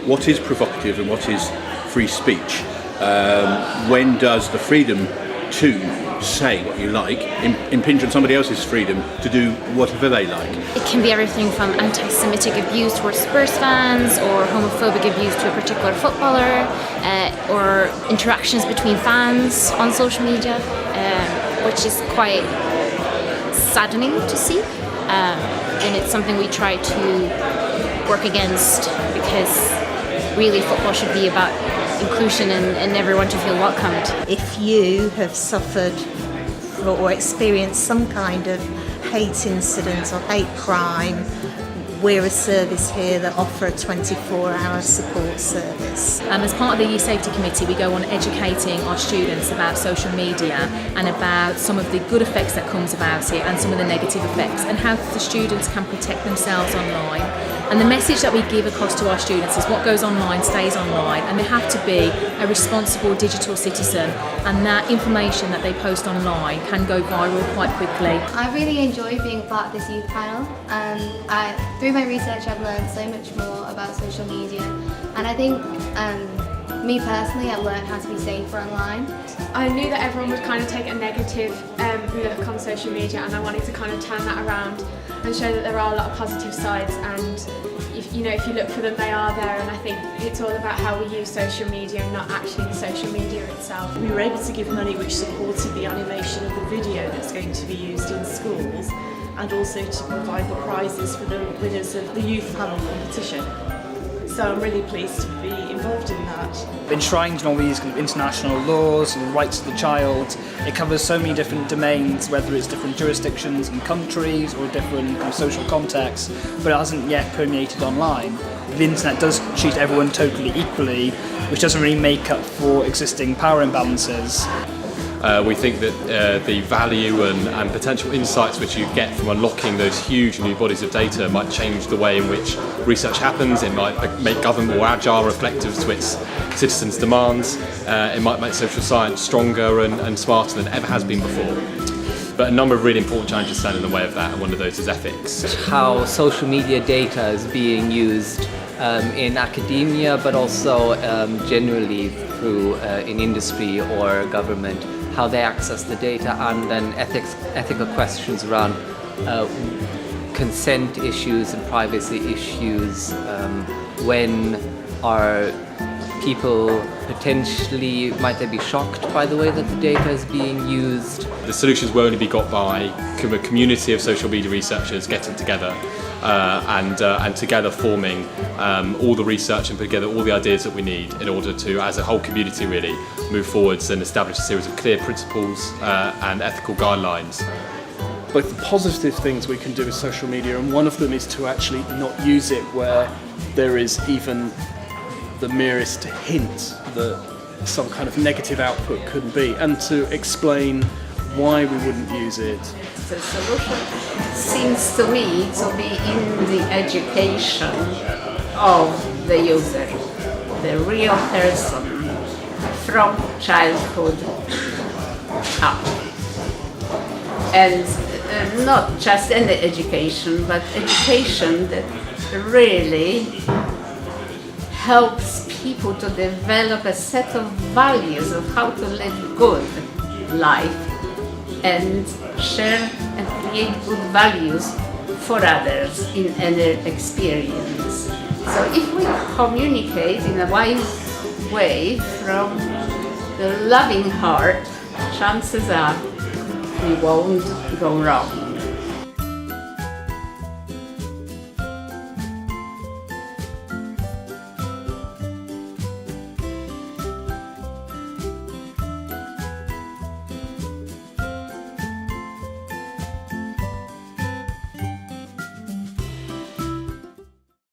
what is provocative and what is free speech. When does the freedom to say what you like impinge on somebody else's freedom to do whatever they like? It can be everything from anti-Semitic abuse towards Spurs fans, or homophobic abuse to a particular footballer, or interactions between fans on social media, which is quite saddening to see. And it's something we try to work against, because really football should be about inclusion and everyone to feel welcomed. If you have suffered or experienced some kind of hate incident or hate crime, we're a service here that offer a 24-hour support service. As part of the Youth Safety Committee, we go on educating our students about social media and about some of the good effects that comes about it and some of the negative effects, and how the students can protect themselves online. And the message that we give across to our students is what goes online stays online, and they have to be a responsible digital citizen, and that information that they post online can go viral quite quickly. I really enjoy being a part of this youth panel. Through my research I've learned so much more about social media, and I think me personally I've learned how to be safer online. I knew that everyone would kind of take a negative look on social media, and I wanted to kind of turn that around and show that there are a lot of positive sides, and if you look for them, they are there. And I think it's all about how we use social media and not actually the social media itself. We were able to give money which supported the animation of the video that's going to be used in schools, and also to provide the prizes for the winners of the youth panel competition. So I'm really pleased to be involved in that. Enshrined in all these kind of international laws and rights of the child, it covers so many different domains, whether it's different jurisdictions and countries or different kind of social contexts, but it hasn't yet permeated online. The internet does treat everyone totally equally, which doesn't really make up for existing power imbalances. We think that the value and potential insights which you get from unlocking those huge new bodies of data might change the way in which research happens. It might make government more agile, reflective to its citizens' demands. It might make social science stronger and smarter than it ever has been before. But a number of really important challenges stand in the way of that, and one of those is ethics. How social media data is being used in academia, but also generally through in industry or government, how they access the data, and then ethical questions around consent issues and privacy issues. When are people potentially, might they be shocked by the way that the data is being used? The solutions will only be got by a community of social media researchers getting together and together forming all the research and put together all the ideas that we need in order to, as a whole community really, move forwards and establish a series of clear principles and ethical guidelines. Both the positive things we can do with social media, and one of them is to actually not use it where there is even the merest hint that some kind of negative output could be, and to explain why we wouldn't use it. The solution seems to me to be in the education of the user, the real person, from childhood up. And not just any education, but education that really helps people to develop a set of values of how to live good life and share and create good values for others in any experience. So if we communicate in a wise way from the loving heart, chances are we won't go wrong.